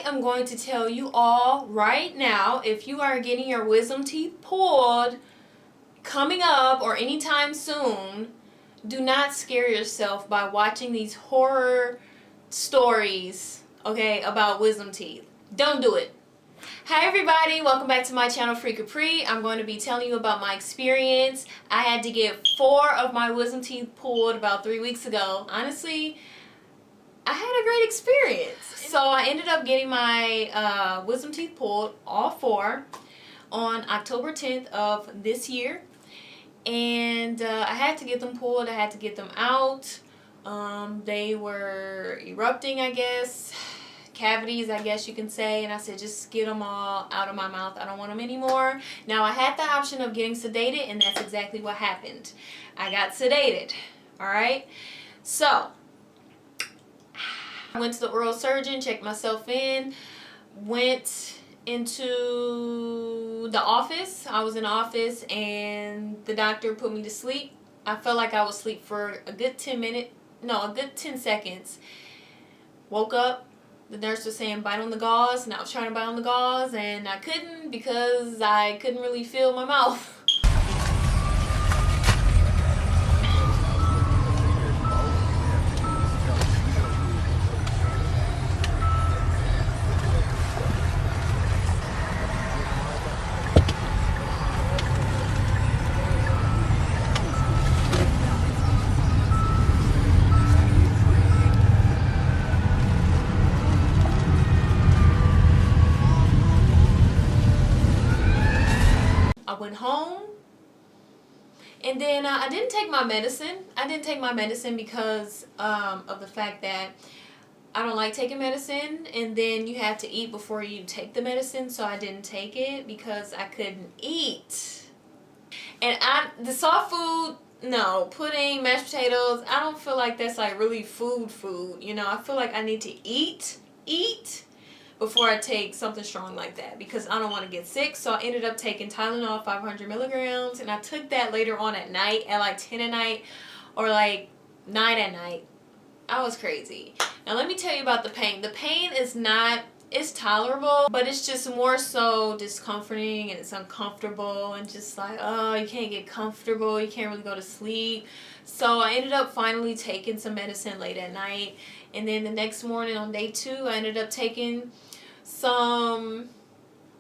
I am going to tell you all right now, if you are getting your wisdom teeth pulled coming up or anytime soon, do not scare yourself by watching these horror stories, okay, about wisdom teeth. Don't do it. Hi everybody, welcome back to my channel Free Capri. I'm going to be telling you about my experience. I had to get 4 of my wisdom teeth pulled about 3 weeks ago. Honestly, I had a great experience. So I ended up getting my wisdom teeth pulled, all 4, on October 10th of this year. And I had to get them pulled. I had to get them out. They were erupting, I guess. Cavities, I guess you can say. And I said, just get them all out of my mouth. I don't want them anymore. Now, I had the option of getting sedated, and that's exactly what happened. I got sedated. Alright? So I went to the oral surgeon, checked myself in, went into the office. I was in the office and the doctor put me to sleep. I felt like I was asleep for a good 10 seconds. Woke up, the nurse was saying bite on the gauze, and I was trying to bite on the gauze and I couldn't because I couldn't really feel my mouth. I went home, and then I didn't take my medicine. I didn't take my medicine because of the fact that I don't like taking medicine, and then you have to eat before you take the medicine, so I didn't take it because I couldn't eat. And the soft food, no, pudding, mashed potatoes, I don't feel like that's like really food, you know. I feel like I need to eat before I take something strong like that because I don't want to get sick. So I ended up taking Tylenol 500 milligrams, and I took that later on at night at like 10 at night or like 9 at night. I was crazy. Now let me tell you about the pain. The pain is not, it's tolerable, but it's just more so discomforting, and it's uncomfortable, and just like, oh, you can't get comfortable, you can't really go to sleep. So I ended up finally taking some medicine late at night, and then the next morning on day 2 I ended up taking some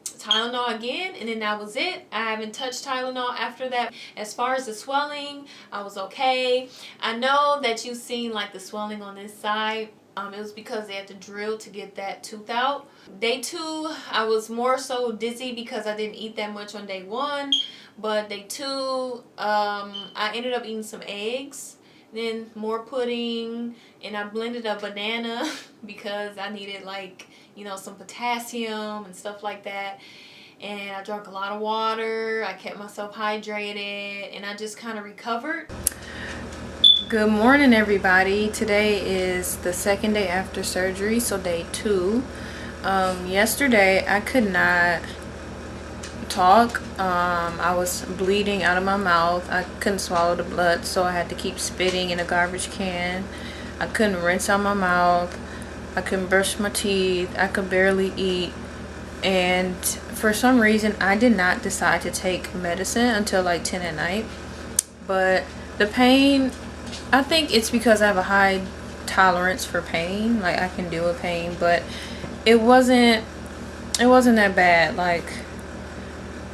Tylenol again, and then that was it. I haven't touched Tylenol after that. As far as the swelling, I was okay. I know that you've seen like the swelling on this side. It was because they had to drill to get that tooth out. Day 2, I was more so dizzy because I didn't eat that much on day 1. But day 2, I ended up eating some eggs, then more pudding, and I blended a banana because I needed, like, you know, some potassium and stuff like that. And I drank a lot of water. I kept myself hydrated, and I just kind of recovered. Good morning, everybody. Today is the 2nd day after surgery, so day 2. Yesterday I could not talk. I was bleeding out of my mouth. I couldn't swallow the blood, so I had to keep spitting in a garbage can. I couldn't rinse out my mouth. I couldn't brush my teeth. I could barely eat. And for some reason I did not decide to take medicine until like 10 at night. But the pain, I think it's because I have a high tolerance for pain. Like, I can deal with pain, but it wasn't that bad. Like,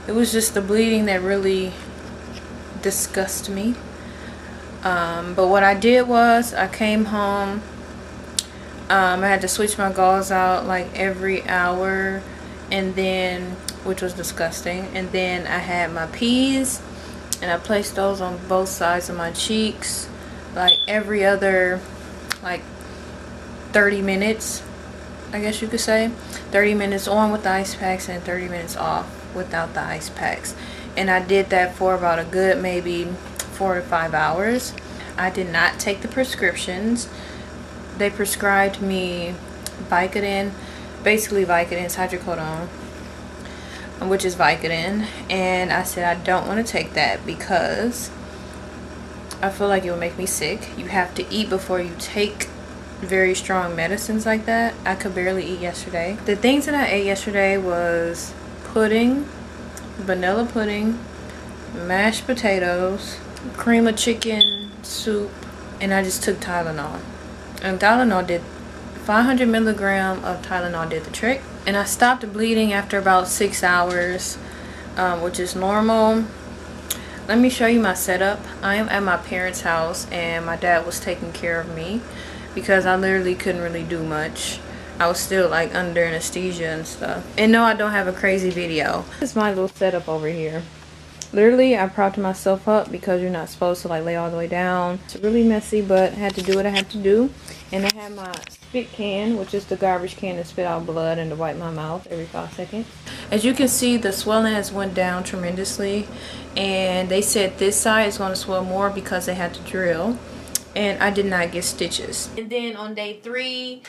it was just the bleeding that really disgusted me. But what I did was I came home. I had to switch my gauze out like every hour, and then, which was disgusting. And then I had my peas, and I placed those on both sides of my cheeks, like every other, like 30 minutes, I guess you could say. 30 minutes on with the ice packs and 30 minutes off without the ice packs. And I did that for about a good maybe 4 to 5 hours. I did not take the prescriptions. They prescribed me Vicodin. Basically, Vicodin is hydrocodone, which is Vicodin. And I said I don't want to take that because I feel like it will make me sick. You have to eat before you take very strong medicines like that. I could barely eat yesterday. The things that I ate yesterday was pudding, vanilla pudding, mashed potatoes, cream of chicken soup, and I just took Tylenol. And Tylenol did 500 milligram of Tylenol did the trick. And I stopped bleeding after about 6 hours, which is normal. Let me show you my setup. I am at my parents' house and my dad was taking care of me because I literally couldn't really do much. I was still like under anesthesia and stuff. And no, I don't have a crazy video. This is my little setup over here. Literally, I propped myself up because you're not supposed to like lay all the way down. It's really messy, but I had to do what I had to do. And I have my spit can, which is the garbage can to spit out blood and to wipe my mouth every 5 seconds. As you can see, the swelling has went down tremendously. And they said this side is going to swell more because they had to drill. And I did not get stitches. And then on day 3,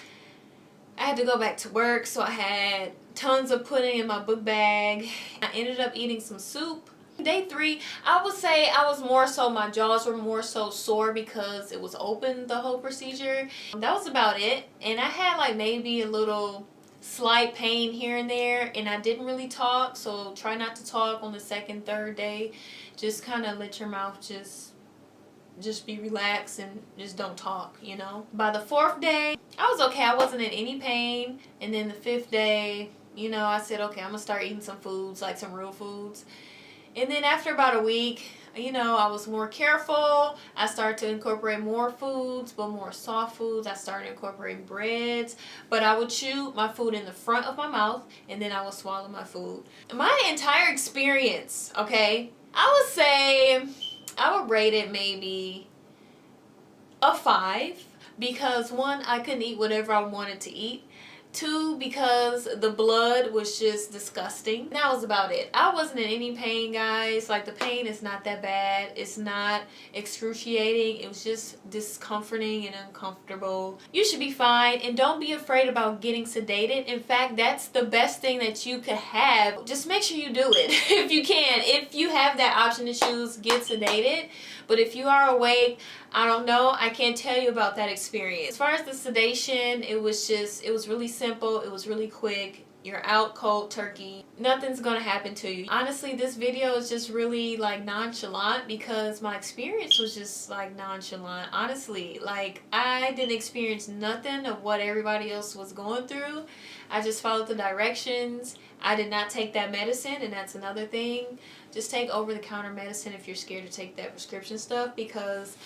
I had to go back to work, so I had tons of pudding in my book bag. I ended up eating some soup. Day 3, I would say I was more so, my jaws were more so sore because it was open the whole procedure. That was about it. And I had like maybe a little slight pain here and there, and I didn't really talk, so try not to talk on the 2nd, 3rd day. Just kind of let your mouth just be relaxed and just don't talk, you know. By the 4th day, I was okay. I wasn't in any pain. And then the 5th day, you know, I said, okay, I'm gonna start eating some foods, like some real foods. And then after about a week, you know, I was more careful. I started to incorporate more foods, but more soft foods. I started incorporating breads, but I would chew my food in the front of my mouth and then I would swallow my food. My entire experience, okay, I would say I would rate it maybe a 5 because 1, I couldn't eat whatever I wanted to eat. 2, because the blood was just disgusting. That was about it. I wasn't in any pain, guys. Like, the pain is not that bad. It's not excruciating. It was just discomforting and uncomfortable. You should be fine, and don't be afraid about getting sedated. In fact, that's the best thing that you could have. Just make sure you do it if you can. If you have that option to choose, get sedated. But if you are awake, I don't know. I can't tell you about that experience. As far as the sedation, it was really simple. It was really quick. You're out cold turkey. Nothing's gonna happen to you. Honestly, this video is just really like nonchalant because my experience was just like nonchalant. Honestly, like I didn't experience nothing of what everybody else was going through. I just followed the directions. I did not take that medicine, and that's another thing. Just take over-the-counter medicine if you're scared to take that prescription stuff, because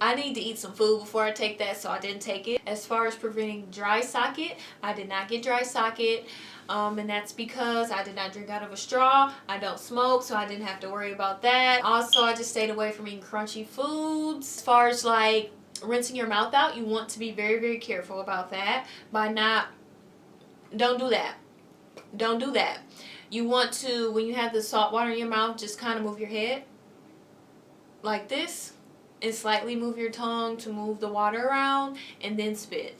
I need to eat some food before I take that, so I didn't take it. As far as preventing dry socket, I did not get dry socket, and that's because I did not drink out of a straw. I don't smoke, so I didn't have to worry about that. Also, I just stayed away from eating crunchy foods. As far as like rinsing your mouth out, you want to be very, very careful about that by not, don't do that. Don't do that. You want to, when you have the salt water in your mouth, just kind of move your head like this and slightly move your tongue to move the water around and then spit.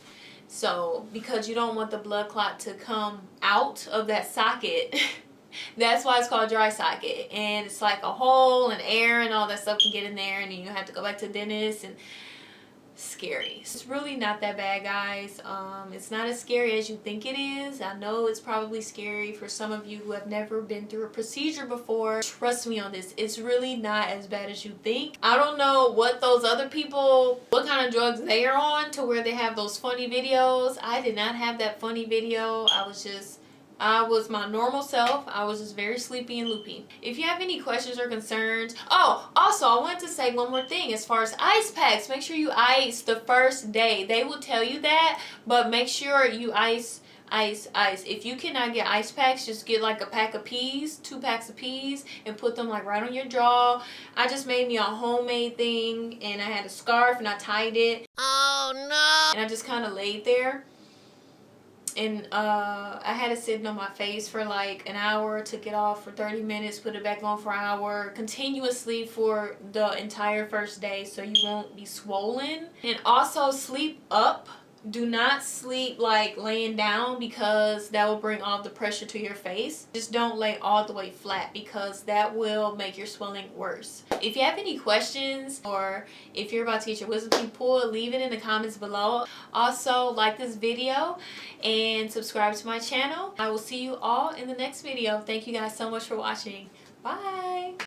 So, because you don't want the blood clot to come out of that socket, that's why it's called dry socket. And it's like a hole and air and all that stuff can get in there, and then you have to go back to the dentist, and scary. It's really not that bad, guys. It's not as scary as you think it is. I know it's probably scary for some of you who have never been through a procedure before. Trust me on this, it's really not as bad as you think. I don't know what those other people, what kind of drugs they are on to where they have those funny videos. I did not have that funny video. I was my normal self. I was just very sleepy and loopy. If you have any questions or concerns, oh, also I wanted to say one more thing as far as ice packs. Make sure you ice the first day. They will tell you that, but make sure you ice. If you cannot get ice packs, just get like a pack of peas, 2 packs of peas, and put them like right on your jaw. I just made me a homemade thing, and I had a scarf and I tied it. Oh no! And I just kind of laid there. And I had it sitting on my face for like an hour, took it off for 30 minutes, put it back on for an hour, continuously for the entire first day so you won't be swollen. And also sleep up Do not sleep like laying down, because that will bring all the pressure to your face. Just don't lay all the way flat, because that will make your swelling worse. If you have any questions, or if you're about to get your wisdom teeth pulled, leave it in the comments below. Also, like this video and subscribe to my channel. I will see you all in the next video. Thank you guys so much for watching. Bye.